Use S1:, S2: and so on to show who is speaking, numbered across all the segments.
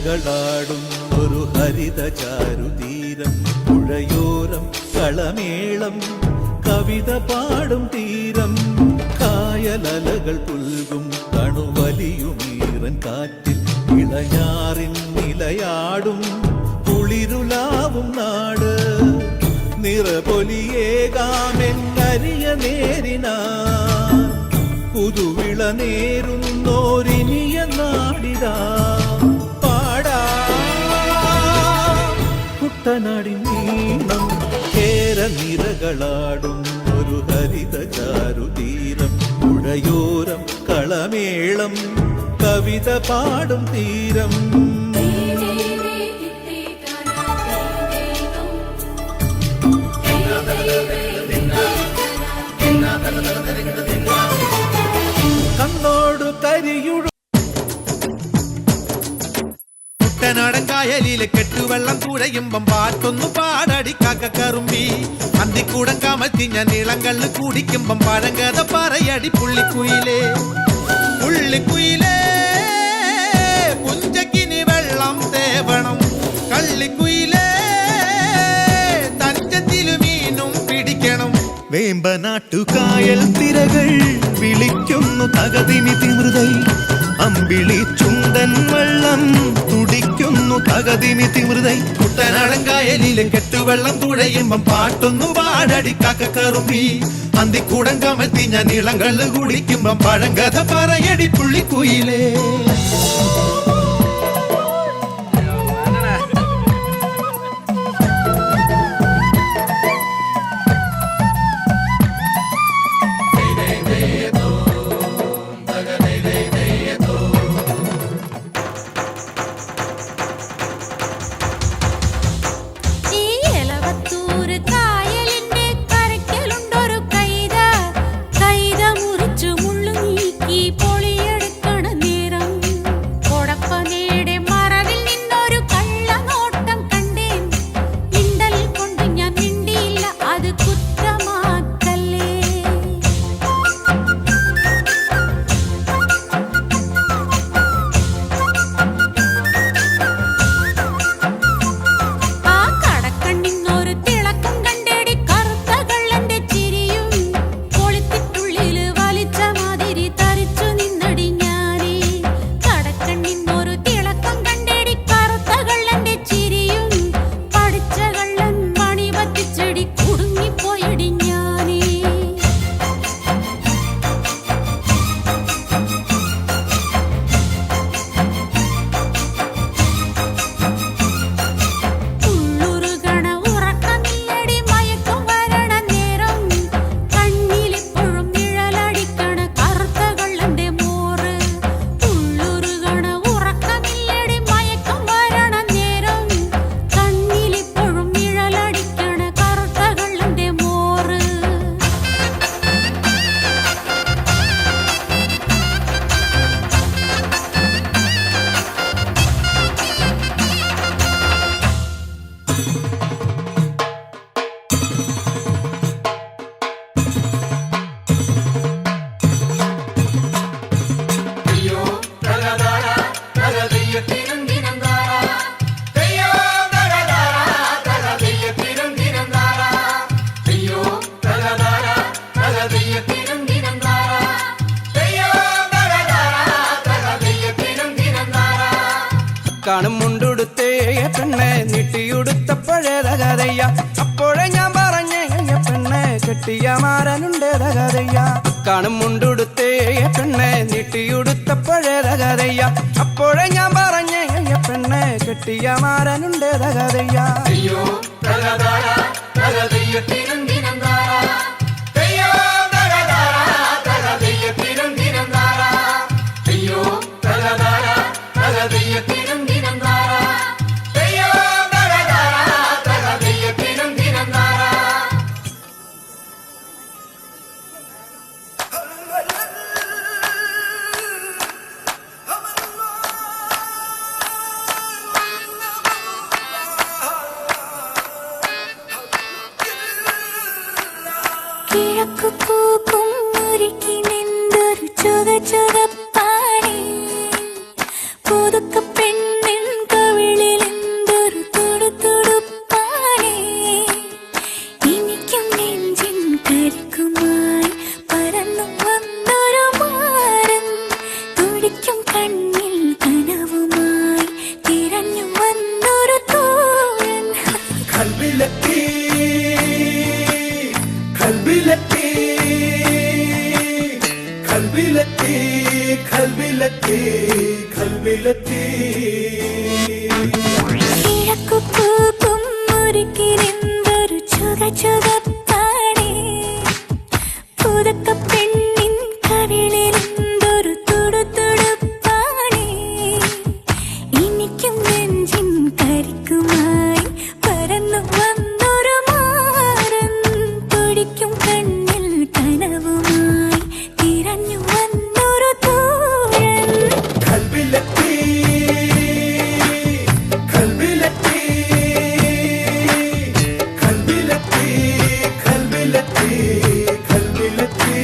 S1: നിരകളാടും ഒരു ഹരിത ചാരുതീരം പുഴയോരം കളമേളം കവിത പാടും തീരം കായലലകൾ പുൽകും കണുവലിയുമീറൻ കാറ്റിൽ ഇളഞ്ഞാറിൻ നിലയാടും കുളിരുലാവും നാട് നിറപൊലിയേകാമെന്നരിയ നേരിനാ പുതുവിള നേരുന്നോരിനിയ നാടിതാ പാടാ കുട്ടനാടിൻ നീണം കേരനിരകളാടും ഒരു ഹരിത ചാരുതീരം പുഴയോരം കളമേളം കവിത പാടും തീരം കണ്ണോട് കരിയുഴു
S2: കുട്ടനാടൻ കായലിലെ കെട്ടുവെള്ളം കുഴയുമ്പം പാട്ടൊന്നു പാടടി കാക്കക്കറുമ്പി അന്തിക്കൂടം കമത്തി ഞാൻ നീളങ്കള്ള് കുടിക്കുമ്പം പഴങ്കഥ പറയടി പുള്ളിക്കുയിലേ പുള്ളിക്കുയിലേ പുഞ്ചക്കിനി വെള്ളം തേവണം കള്ളിക്കുയിലേ തഞ്ചത്തില് മീനും പിടിക്കണം
S1: വേമ്പനാട്ടുകായൽ തിരകൾ വിളിക്കുന്നു തകതിനി തിമൃതൈ അമ്പിളി ചുണ്ടൻ വെള്ളം തുടിക്കുന്നു തകതിനി തിമൃതൈ
S2: കുട്ടനാടൻ കായലിലെ കെട്ടുവെള്ളം തുഴയുമ്പം പാട്ടൊന്നു പാടടി കാക്കക്കറുമ്പി അന്തിക്കൂടം കമത്തി ഞാൻ ഇളങ്കള്ള് കുടിക്കുമ്പം പഴങ്കഥ പറയടി പുള്ളിക്കുയിലേ
S3: കാണും മുണ്ടുടുത്തേ പെണ്ണെ നീട്ടിയുടുത്തപ്പോഴേതകതയ്യ അപ്പോഴേ ഞാൻ പറഞ്ഞേ പെണ്ണെ കെട്ടിയ മാരനുണ്ടേതകതയ്യ കാണും മുണ്ടുടുത്തേ പെണ്ണെ നീട്ടിയുടുത്തപ്പോഴേതകതയ്യ അപ്പോഴേ ഞാൻ പറഞ്ഞേ പെണ്ണെ കെട്ടിയ മാരനുണ്ടേതകതയ്യ
S4: അയ്യോ തകതാര തകതയ്യത്തിനും ദിനം താര അയ്യോ തകതാര തകതയ്യത്തിനും ദിനം താര അയ്യോ തകതാര തകതയ്യത്തിനും ദിനം താര അയ്യോ തകതാര തകതയ്യത്തിനും ദിനം താര
S5: കിഴക്കുപൂക്കും മുരിക്കിനെന്തൊരു ചുക ചുകപ്പാണി പുതുക്കപ്പെൺ
S2: കൽവിലെത്തി
S5: കിഴക്കുപൂക്കും മുറുകിലെന്തൊരു ചുകച്ചുകപ്പാണേ പുതുക്കപ്പെണ്ണിൻ കവിളിലെന്തൊരു തുടുതുടുപ്പാണേ എനിക്കും നെഞ്ചിൻ കരിക്കുമായി പരന്നു വന്നൊരു മാരൻ തുടിക്കും കണ്ണിൽ കനവുമായി തിരഞ്ഞു വന്നൊരു തോഴൻ
S2: കൽവിലെത്തി കൽവിലെത്തി കൽവിലെത്തി കൽവിലെത്തി കൽവിലെത്തി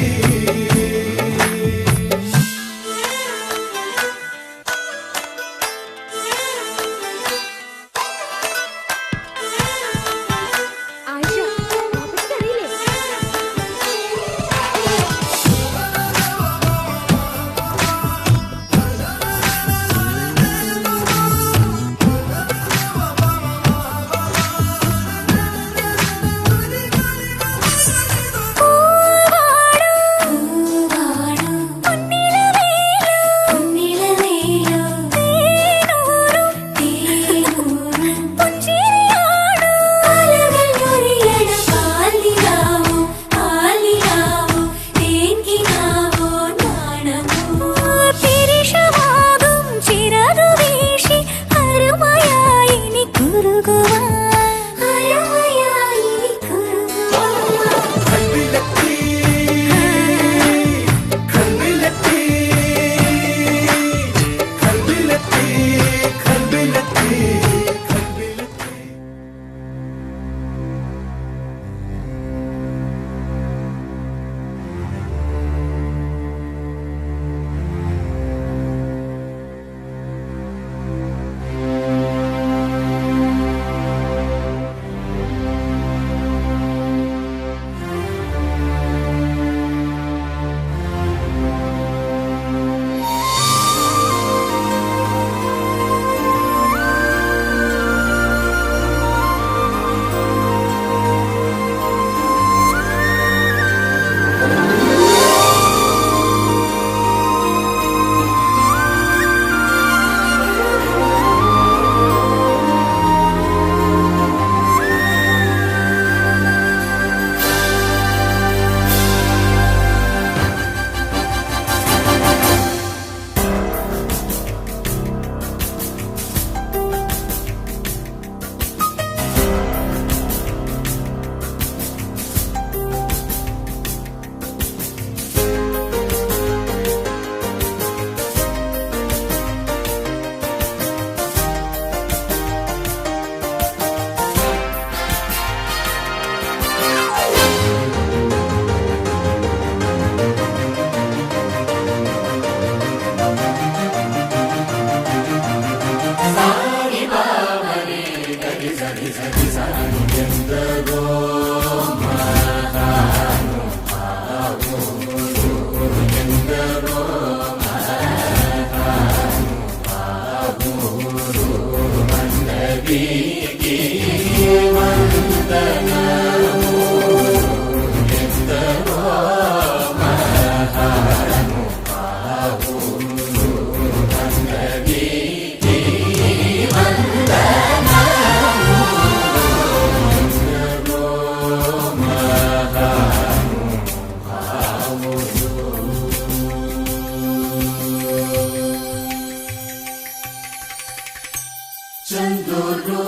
S4: चंदुरू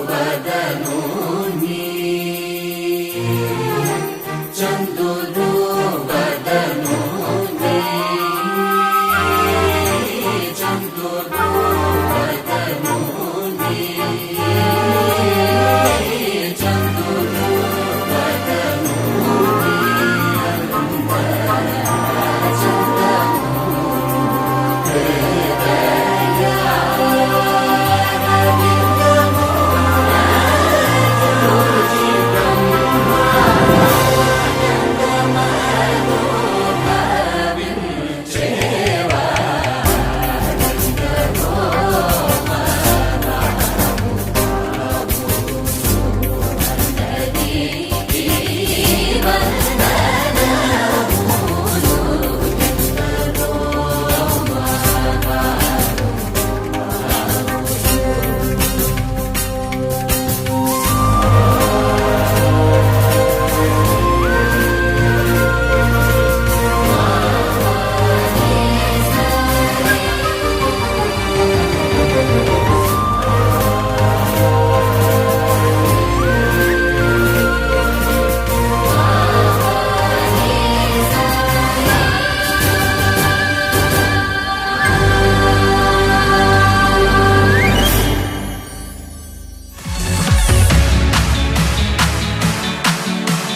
S4: बदनू